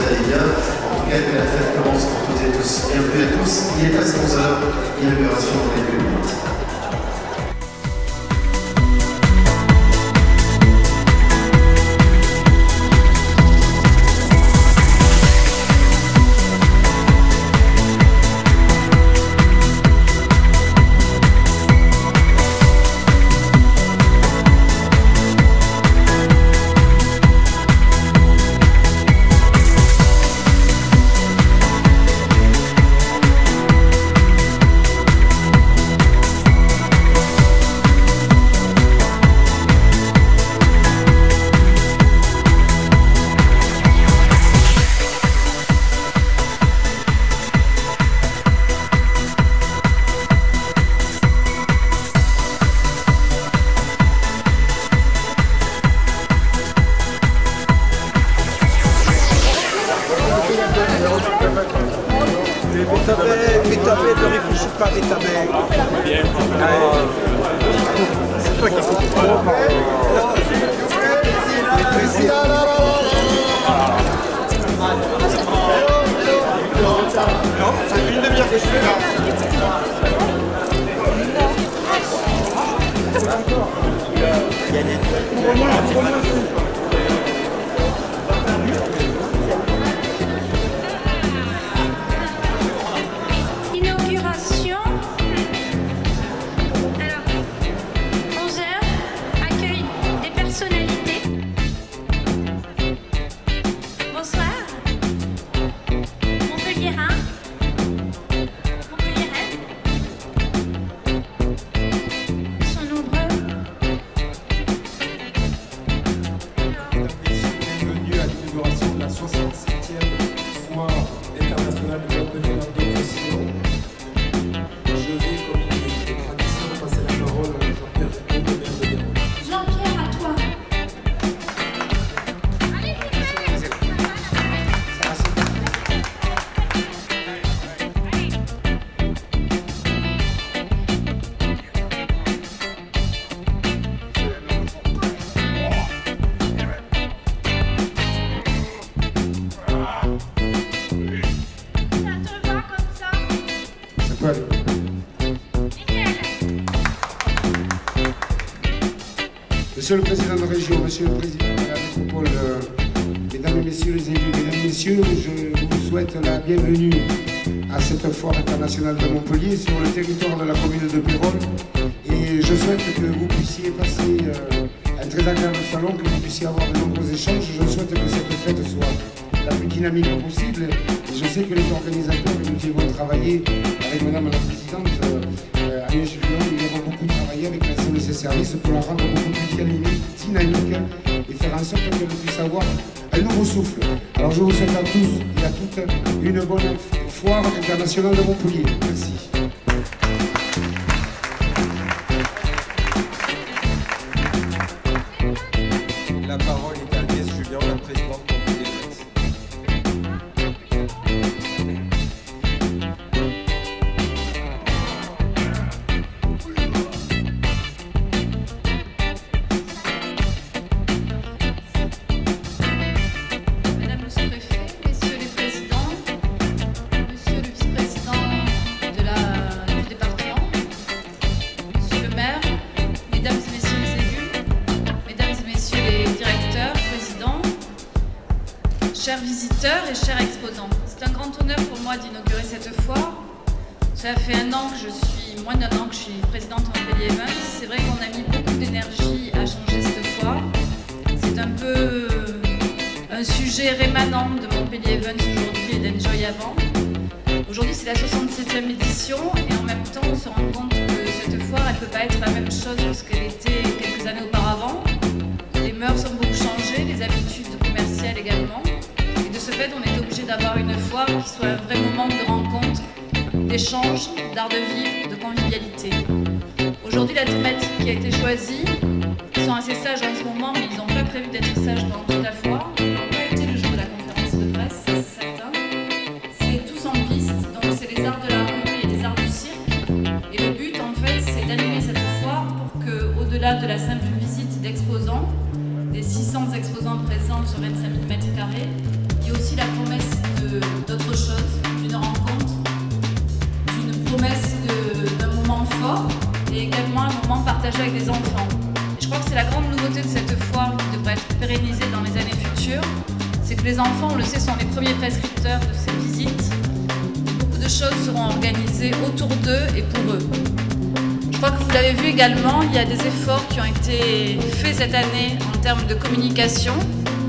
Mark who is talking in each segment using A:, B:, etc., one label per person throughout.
A: allez bien. En tout cas, que la fête commence pour toutes et tous. Bienvenue à tous. Il est presque 11 h, inauguration dans quelques minutes.
B: Bétabé, ne réfléchis pas, Bétabé. C'est toi qui fais tout. Non, c'est une demi-heure que je suis là.
C: Inauguration. Alors, 11 h, accueil des personnalités. Bonsoir. Montpelliérain. Montpelliéraine. Ils sont nombreux.
D: Bienvenue à l'inauguration de la 67e foire internationale de Montpellier-Languedoc-Roussillon. Je vais, comme il est tradition, passer la parole à Jean-Pierre Foucault, le maire de Guéron.
C: Jean-Pierre, à toi.
D: Ça peut aller. Monsieur le Président de la Région, Monsieur le Président de la Métropole, Mesdames et Messieurs les élus, Mesdames et Messieurs, je vous souhaite la bienvenue à cette foire internationale de Montpellier sur le territoire de la commune de Péronne. Et je souhaite que vous puissiez passer un très agréable salon, que vous puissiez avoir de nombreux échanges. Je souhaite que cette fête soit la plus dynamique possible. Et je sais que les organisateurs, et nous qui avons travaillé avec Madame la Présidente, Agnès Julien, nous avons beaucoup travaillé avec l'ensemble de ces services pour la rendre beaucoup plus dynamique et faire en sorte qu'elle puisse avoir un nouveau souffle. Alors je vous souhaite à tous et à toutes une bonne foire internationale de Montpellier. Merci.
B: La parole est à Agnès Julien, la présidente de Montpellier.
E: Madame le sous-préfet, messieurs les présidents, monsieur le vice-président du département, monsieur le maire, mesdames et messieurs les élus, mesdames et messieurs les directeurs, présidents, chers visiteurs et chers exposants. C'est un grand honneur pour moi d'inaugurer cette foire. Ça fait moins d'un an que je suis présidente de Montpellier Events. C'est vrai qu'on a mis beaucoup d'énergie à changer cette foire. C'est un peu un sujet rémanent de Montpellier Events aujourd'hui et d'Enjoy avant. Aujourd'hui, c'est la 67e édition et en même temps, on se rend compte que cette foire, elle ne peut pas être la même chose que ce qu'elle était quelques années auparavant. Les mœurs ont beaucoup changé, les habitudes commerciales également. Et de ce fait, on est obligé d'avoir une foire qui soit un vrai moment de rencontre, d'échange, d'art de vivre, de convivialité. Aujourd'hui, la thématique qui a été choisie, ils sont assez sages en ce moment, mais ils n'ont pas prévu d'être sages dans toute la foire. Ils n'ont pas été le jour de la conférence de presse, ça c'est certain. C'est tous en piste, donc c'est les arts de la rue et les arts du cirque. Et le but, en fait, c'est d'animer cette foire pour qu'au-delà de la simple visite d'exposants, des 600 exposants présents sur 25 000 m², il y ait aussi la promesse d'autre chose, d'une rencontre, d'une promesse d'un moment fort et également un moment partagé avec des enfants. Et je crois que c'est la grande nouveauté de cette foire qui devrait être pérennisée dans les années futures, c'est que les enfants, on le sait, sont les premiers prescripteurs de ces visites. Beaucoup de choses seront organisées autour d'eux et pour eux. Je crois que vous l'avez vu également, il y a des efforts qui ont été faits cette année en termes de communication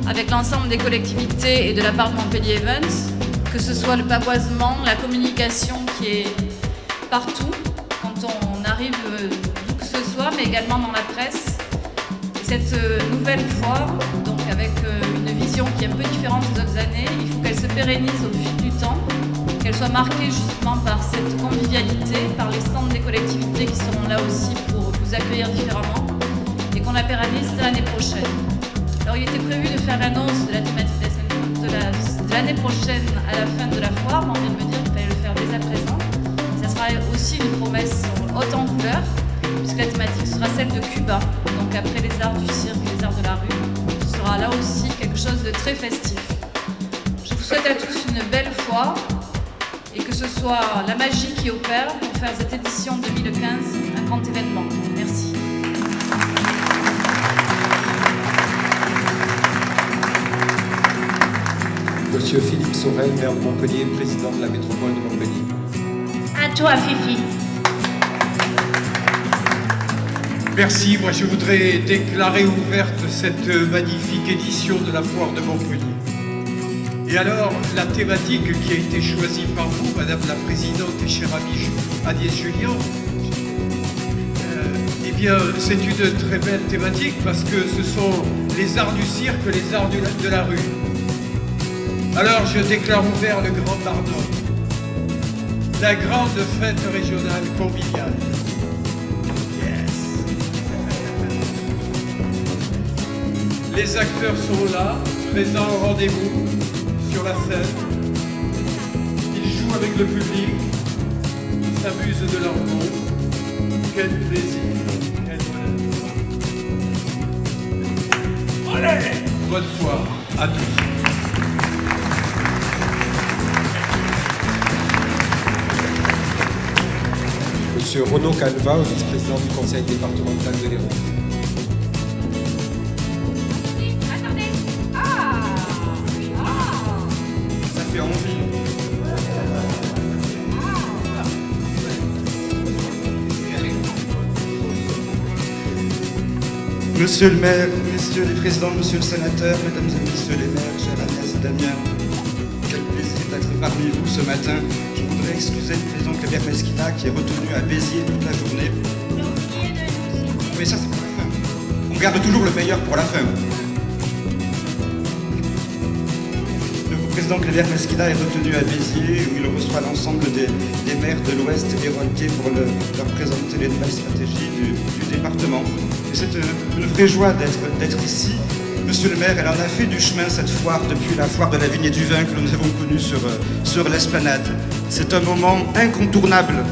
E: avec l'ensemble des collectivités et de la part de Montpellier Events, que ce soit le pavoisement, la communication qui est partout quand on arrive d'où que ce soit, mais également dans la presse. Cette nouvelle foire, donc avec une vision qui est un peu différente des autres années, il faut qu'elle se pérennise au fil du temps, qu'elle soit marquée justement par cette convivialité, par les stands des collectivités qui seront là aussi pour vous accueillir différemment, et qu'on la pérennise dès l'année prochaine. Alors il était prévu de faire l'annonce de la thématique de l'année prochaine à la fin de la foire, mais on vient de me dire qu'il fallait le faire dès à présent. Ça sera aussi une promesse haute en couleur, puisque la thématique sera celle de Cuba. Donc après les arts du cirque et les arts de la rue, ce sera là aussi quelque chose de très festif. Je vous souhaite à tous une belle foire et que ce soit la magie qui opère pour faire cette édition 2015 un grand événement. Merci.
B: Monsieur Philippe Sorel, maire de Montpellier, président de la métropole de Montpellier.
C: À toi, Fifi.
F: Merci, moi je voudrais déclarer ouverte cette magnifique édition de la foire de Montpellier. Et alors, la thématique qui a été choisie par vous, Madame la Présidente et chère amie Agnès Jullian, eh bien c'est une très belle thématique parce que ce sont les arts du cirque, les arts de la rue. Alors je déclare ouvert le Grand Pardon, la grande fête régionale conviviale. Les acteurs sont là, présents au rendez-vous, sur la scène. Ils jouent avec le public, ils s'amusent de leur monde. Quel plaisir, quel bonheur. Allez, bonne soirée à tous.
B: Monsieur Renaud Calva, vice-président du conseil départemental de l'Hérault.
G: Monsieur le maire, messieurs les présidents, monsieur le sénateur, mesdames et messieurs les maires, chère Agnès et Damien, quel plaisir d'être parmi vous ce matin. Je voudrais excuser le président Claire Mesquida qui est retenu à Béziers toute la journée. Mais ça c'est pour la fin. On garde toujours le meilleur pour la fin. Le président Claire Mesquida est retenu à Béziers où il reçoit l'ensemble des maires de l'Ouest héroltais pour leur présenter les nouvelles stratégies du département. C'est une vraie joie d'être ici. Monsieur le maire, elle en a fait du chemin cette foire depuis la foire de la vigne et du vin que nous avons connue sur l'esplanade. C'est un moment incontournable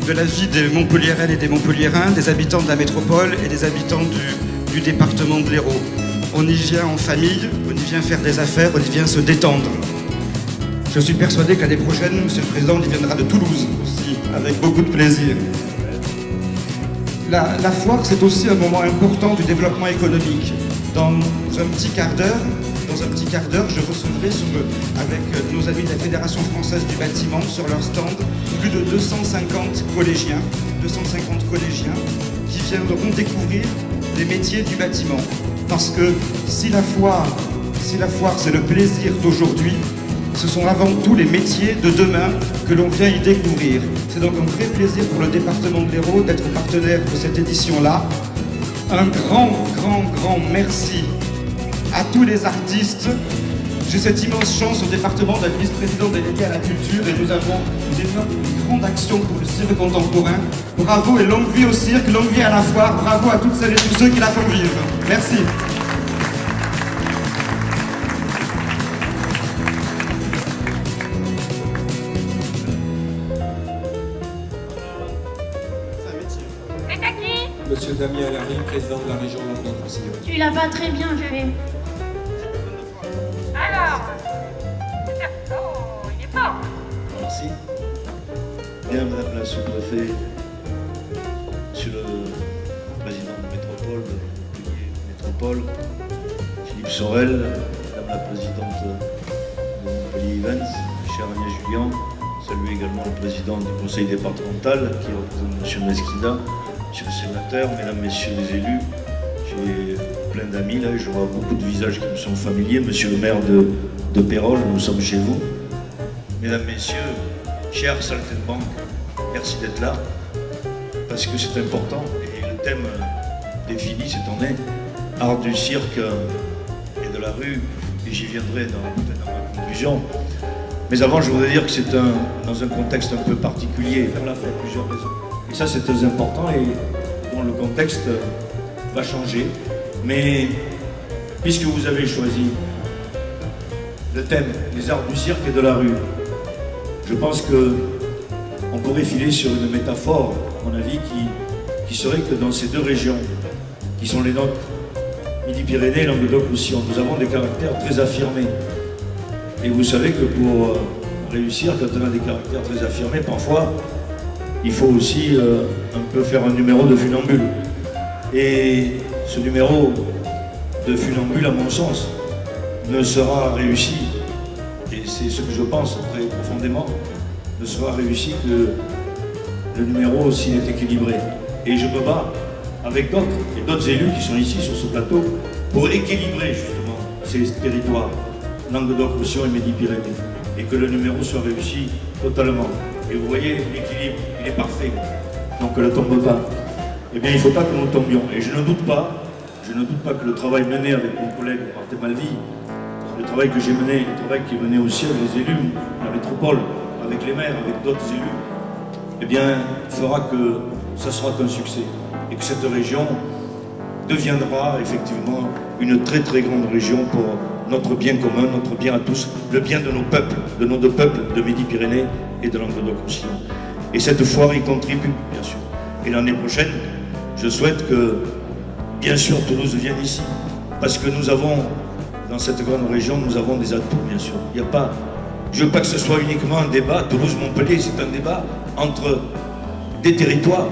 G: de la vie des Montpelliéraines et des Montpelliérains, des habitants de la métropole et des habitants du département de l'Hérault. On y vient en famille, on y vient faire des affaires, on y vient se détendre. Je suis persuadé que l'année prochaine, monsieur le président, on y viendra de Toulouse aussi, avec beaucoup de plaisir. La foire, c'est aussi un moment important du développement économique. Dans un petit quart d'heure, je recevrai avec nos amis de la Fédération française du bâtiment sur leur stand plus de 250 collégiens qui viendront découvrir les métiers du bâtiment. Parce que si la foire c'est le plaisir d'aujourd'hui, ce sont avant tout les métiers de demain que l'on vient y découvrir. C'est donc un vrai plaisir pour le département de l'Hérault d'être partenaire de cette édition-là. Un grand merci à tous les artistes. J'ai cette immense chance au département d'être vice-président délégué à la culture et nous avons une grande action pour le cirque contemporain. Bravo et longue vie au cirque, longue vie à la foire. Bravo à toutes celles et tous ceux qui la font vivre. Merci.
B: Monsieur Damien Alary, président de la région Languedoc-Roussillon.
C: Tu l'as pas très bien fait.
H: Alors, oh, il est pas Bien, Madame la sous-préfet, Monsieur le Président de Métropole, Métropole, Philippe Sorel, Madame la Présidente de Montpellier Events, chère Agnès Julien, saluer également le Président du Conseil départemental qui représente Monsieur Mesquida, Monsieur le Sénateur, Mesdames, Messieurs les élus. J'ai plein d'amis là, et je vois beaucoup de visages qui me sont familiers. Monsieur le maire de Pérol, nous sommes chez vous. Mesdames, Messieurs, chers Saltenbank, merci d'être là, parce que c'est important. Et le thème défini cette année, art du cirque et de la rue, et j'y viendrai peut-être dans ma conclusion. Mais avant, je voudrais dire que c'est dans un contexte un peu particulier, faire la fête, plusieurs raisons. Et ça, c'est très important, et bon, le contexte va changer. Mais puisque vous avez choisi le thème des arts du cirque et de la rue, je pense qu'on pourrait filer sur une métaphore, à mon avis, qui serait que dans ces deux régions, qui sont les nôtres, Midi-Pyrénées et Languedoc-Roussillon, nous avons des caractères très affirmés. Et vous savez que pour réussir, quand on a des caractères très affirmés, parfois, il faut aussi un peu faire un numéro de funambule. Et ce numéro de funambule, à mon sens, ne sera réussi, et c'est ce que je pense très profondément, ne sera réussi que le numéro s'il est équilibré. Et je me bats avec d'autres, et d'autres élus qui sont ici sur ce plateau, pour équilibrer justement ces territoires, Languedoc-Roussillon et Midi-Pyrénées, et que le numéro soit réussi totalement. Et vous voyez, l'équilibre, il est parfait, donc ne tombe pas. Eh bien, il ne faut pas que nous tombions. Et je ne doute pas que le travail mené avec mon collègue Martin Malvy, le travail que j'ai mené, le travail qui est mené aussi avec les élus, la métropole, avec les maires, avec d'autres élus, eh bien, fera que ça sera un succès. Et que cette région deviendra effectivement une très très grande région pour notre bien commun, notre bien à tous, le bien de nos peuples, de nos deux peuples, de Midi-Pyrénées et de Languedoc-Roussillon. Et cette foire y contribue, bien sûr. Et l'année prochaine, je souhaite que, bien sûr, Toulouse vienne ici. Parce que nous avons, dans cette grande région, nous avons des atouts, bien sûr. Il n'y a pas... Je ne veux pas que ce soit uniquement un débat. Toulouse-Montpellier, c'est un débat entre des territoires.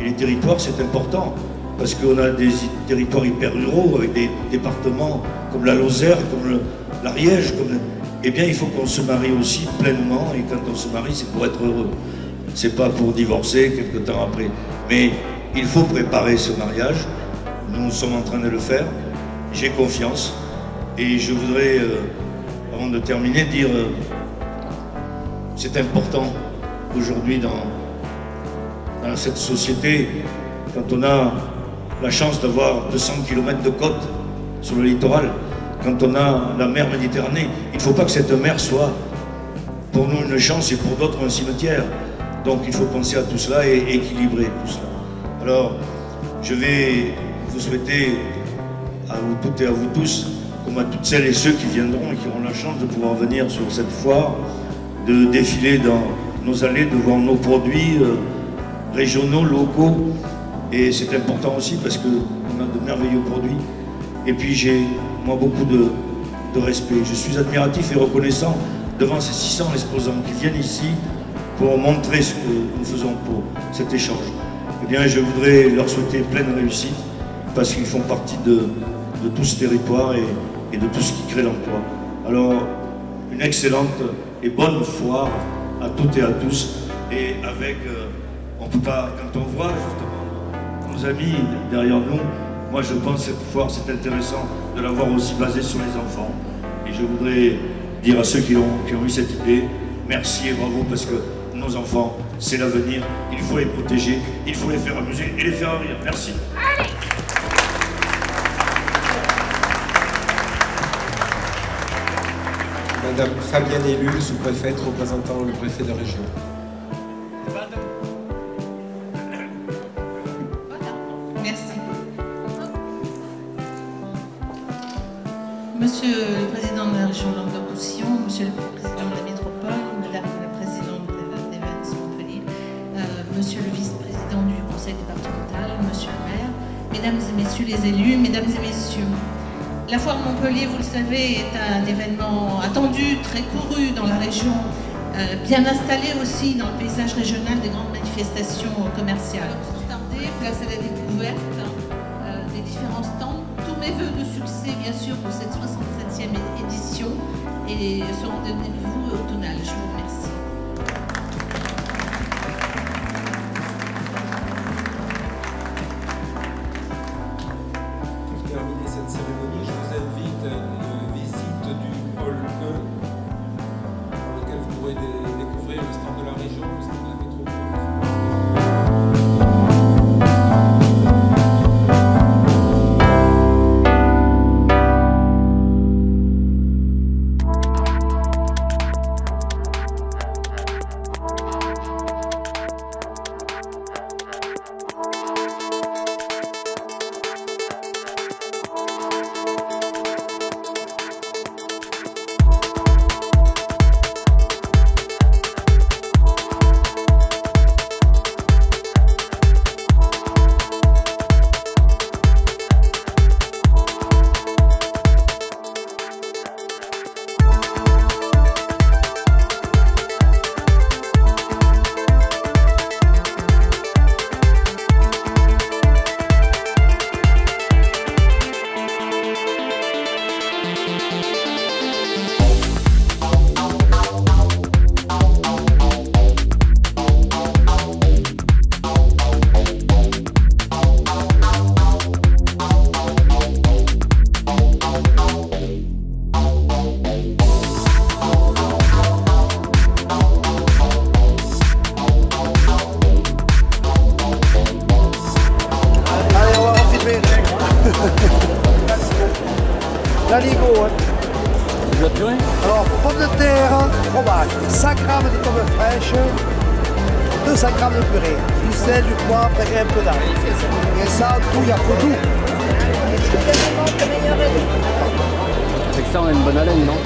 H: Et les territoires, c'est important. Parce qu'on a des territoires hyper ruraux, avec des départements comme la Lozère, comme l'Ariège. Eh bien, il faut qu'on se marie aussi pleinement. Et quand on se marie, c'est pour être heureux. C'est pas pour divorcer quelque temps après. Mais il faut préparer ce mariage. Nous sommes en train de le faire. J'ai confiance. Et je voudrais, avant de terminer, dire c'est important aujourd'hui dans cette société, quand on a la chance d'avoir 200 km de côte sur le littoral, quand on a la mer Méditerranée, il ne faut pas que cette mer soit pour nous une chance et pour d'autres un cimetière. Donc il faut penser à tout cela et équilibrer tout cela. Alors, je vais vous souhaiter à vous toutes et à vous tous, comme à toutes celles et ceux qui viendront et qui auront la chance de pouvoir venir sur cette foire, de défiler dans nos allées, de voir nos produits régionaux, locaux. Et c'est important aussi parce qu'on a de merveilleux produits. Et puis j'ai, moi, beaucoup de respect. Je suis admiratif et reconnaissant devant ces 600 exposants qui viennent ici pour montrer ce que nous faisons pour cet échange. Eh bien, je voudrais leur souhaiter pleine réussite parce qu'ils font partie de tout ce territoire et de tout ce qui crée l'emploi. Alors, une excellente et bonne foire à toutes et à tous. Et avec, on peut pas, quand on voit justement nos amis derrière nous, moi je pense que cette foire, c'est intéressant de l'avoir aussi basée sur les enfants. Et je voudrais dire à ceux qui ont eu cette idée, merci et bravo, parce que nos enfants, c'est l'avenir, il faut les protéger, il faut les faire amuser et les faire rire. Merci.
C: Allez.
B: Madame Fabienne Élul, sous-préfète représentant le préfet de région.
E: Merci. Monsieur le Président de la région Languedoc-Roussillon, Monsieur le Président de la métropole, Madame la Présidente d'Events Montpellier, Monsieur le Vice-président du Conseil départemental, Monsieur le maire, Mesdames et Messieurs les élus, Mesdames et Messieurs. La foire Montpellier, vous le savez, est un événement attendu, très couru dans la région, bien installés aussi dans le paysage régional des grandes manifestations commerciales. Sans tarder, place à la découverte des différents stands. Tous mes voeux de succès, bien sûr, pour cette 67e édition et ce rendez-vous automnal. Je vous remercie.
B: Pour terminer cette cérémonie, je vous invite à une visite du hall 1, dans lequel vous pourrez découvrir le stand de la région, le stand de la métropole.
I: L'aligot, hein.
J: De la purée?
I: Alors, pommes de terre, fromage, 100 g de pommes fraîches, 200 g de purée, du sel, du poivre et un peu d'ail. Et ça, tout, il y a peu doux.
J: Avec ça, on a une bonne haleine, non?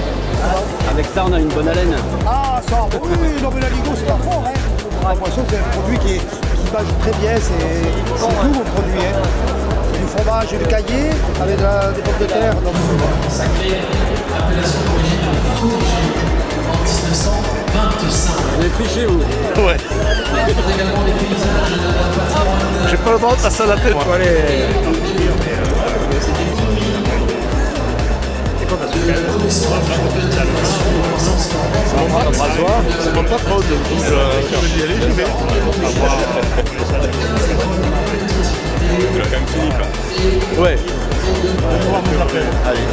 J: Avec ça, on a une bonne haleine.
I: Ah, ça, oui, non, mais l'aligot, c'est pas fort, hein. J'ai l'impression que c'est un produit qui marche très bien, c'est doux, mon produit, hein. Du fromage et du caillé avec des pommes de terre.
A: Sacrée appellation d'origine en 1925.
J: Vous avez triché, vous?
K: Ouais.
A: Également des paysages de la patrimoine.
K: J'ai pas le droit de passer à la tête. Faut aller. Ça prend pas trop de bouge. Je vais y aller, je vais. On va voir. Tu l'as quand même fini, quoi. Ouais. Allez.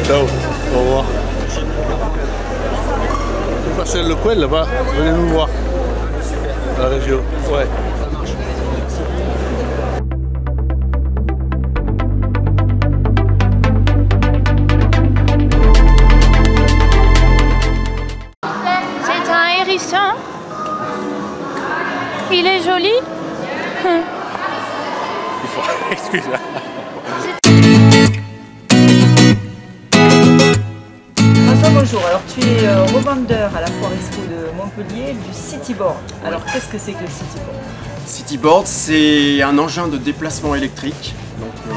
K: Ciao. Au revoir. Vous passez le coin là-bas, venez nous voir. À la région. Ouais.
C: C'est un hérisson. Il est joli.
K: Excuse-moi.
L: François, bonjour. Alors tu es revendeur à la Foire Expo de Montpellier du Cityboard. Alors qu'est-ce que c'est que le Cityboard?
M: Cityboard, c'est un engin de déplacement électrique, donc,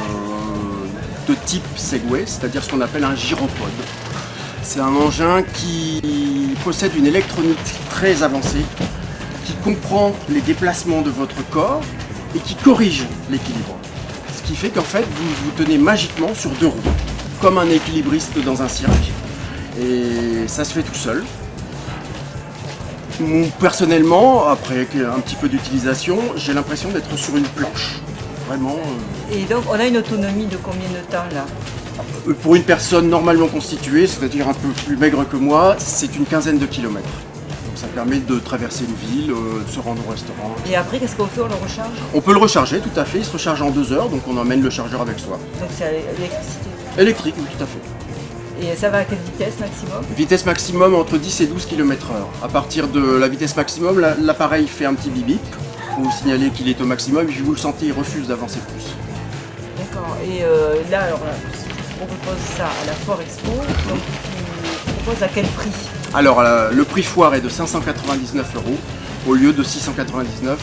M: de type Segway, c'est-à-dire ce qu'on appelle un gyropode. C'est un engin qui possède une électronique très avancée, qui comprend les déplacements de votre corps et qui corrige l'équilibre. Ce qui fait qu'en fait, vous vous tenez magiquement sur deux roues, comme un équilibriste dans un cirque. Et ça se fait tout seul. Personnellement, après un petit peu d'utilisation, j'ai l'impression d'être sur une planche. Vraiment.
L: Et donc on a une autonomie de combien de temps là?
M: Pour une personne normalement constituée, c'est-à-dire un peu plus maigre que moi, c'est une quinzaine de kilomètres. Donc ça permet de traverser une ville, de se rendre au restaurant.
L: Et après, qu'est-ce qu'on fait? On le recharge?
M: On peut le recharger, tout à fait. Il se recharge en 2 heures, donc on emmène le chargeur avec soi.
L: Donc c'est à l'électricité?
M: Électrique, oui, tout à fait.
L: Et ça va à quelle vitesse maximum?
M: Vitesse maximum entre 10 et 12 km/h. À partir de la vitesse maximum, l'appareil fait un petit bip-bip pour vous signaler qu'il est au maximum. Et puis vous le sentez, il refuse d'avancer plus.
L: D'accord. Et là, alors là, on propose ça à la Foire Expo. Donc tu proposes à quel prix?
M: Alors le prix foire est de 599 € au lieu de 699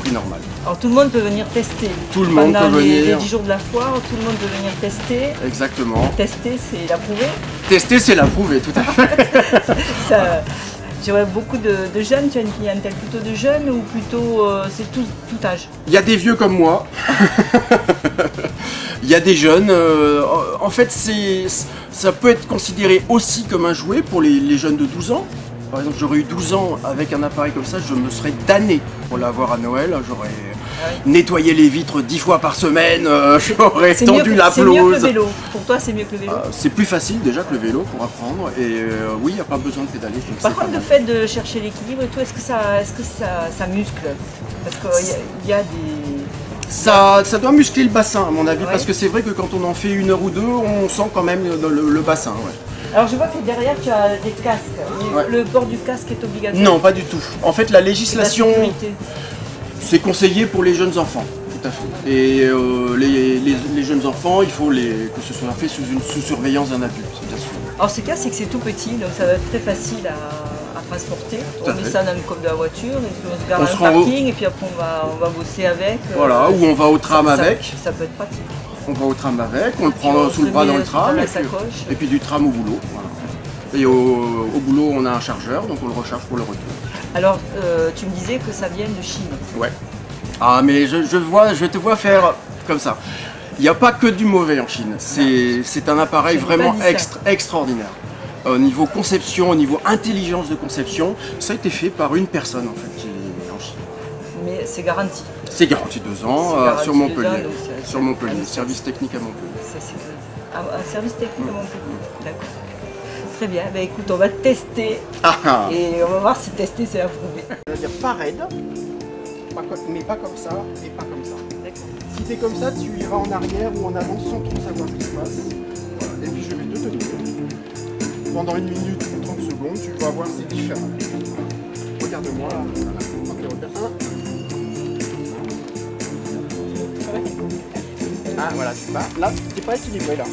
M: prix normal.
L: Alors tout le monde peut venir tester.
M: Tout le monde peut venir.
L: Pendant les 10 jours de la foire, tout le monde peut venir tester.
M: Exactement.
L: Tester, c'est l'approuver.
M: tester, c'est l'approuver, tout à fait.
L: J'aurais beaucoup de jeunes, tu as une clientèle plutôt de jeunes ou plutôt c'est tout âge?
M: Il y a des vieux comme moi, il y a des jeunes. En fait, ça peut être considéré aussi comme un jouet pour les jeunes de 12 ans. Par exemple, j'aurais eu 12 ans avec un appareil comme ça, je me serais damné pour l'avoir à Noël. J'aurais nettoyé les vitres 10 fois par semaine, j'aurais tendu la pelouse.
L: C'est mieux que le vélo. Pour toi, c'est mieux que le vélo?
M: C'est plus facile déjà que le vélo pour apprendre. Et oui, il n'y a pas besoin de pédaler.
L: Par contre, le fait de chercher l'équilibre et tout, est-ce que ça muscle? Parce qu'il y a des...
M: Ça doit muscler le bassin à mon avis, parce que c'est vrai que quand on en fait 1 heure ou 2, on sent quand même le bassin. Ouais.
L: Alors je vois que derrière tu as des casques. Le port du casque est obligatoire?
M: Non, pas du tout. En fait, la législation, c'est conseillé pour les jeunes enfants. Tout à fait. Et les jeunes enfants, il faut que ce soit fait sous surveillance d'un adulte, bien sûr.
L: Alors ce cas, c'est que c'est tout petit, donc ça va être très facile à transporter. On met ça dans le coffre de la voiture, et puis on se gare dans le parking, et puis après on va bosser avec.
M: Voilà, ou on va au tram avec.
L: Ça peut être pratique.
M: On va au tram avec, on le prend sous le bras dans le tram, et puis du tram au boulot. Voilà. Et au boulot, on a un chargeur, donc on le recharge pour le retour.
L: Alors, tu me disais que ça vient de Chine.
M: Ouais. Ah, mais je te vois faire comme ça. Il n'y a pas que du mauvais en Chine. C'est un appareil vraiment extraordinaire. Au niveau conception, au niveau intelligence de conception, ça a été fait par une personne en fait qui est en Chine.
L: Mais c'est garanti? C'est
M: garanti 2 ans sur Montpellier. Sur Montpellier, service technique à Montpellier.
L: Un service technique à Montpellier, d'accord. Très bien, bah, écoute, on va tester et on va voir si tester c'est approuvé.
M: Je veux dire pas raide, mais pas comme ça et pas comme ça. Si tu es comme ça, tu iras en arrière ou en avant sans trop savoir ce qui se passe. Voilà. Et puis je vais te tenir. Pendant 1 minute ou 30 secondes, tu vas voir c'est différent. Regarde-moi, voilà. Ok, regarde. Ah voilà, tu pars. Là, tu n'es pas équilibré là.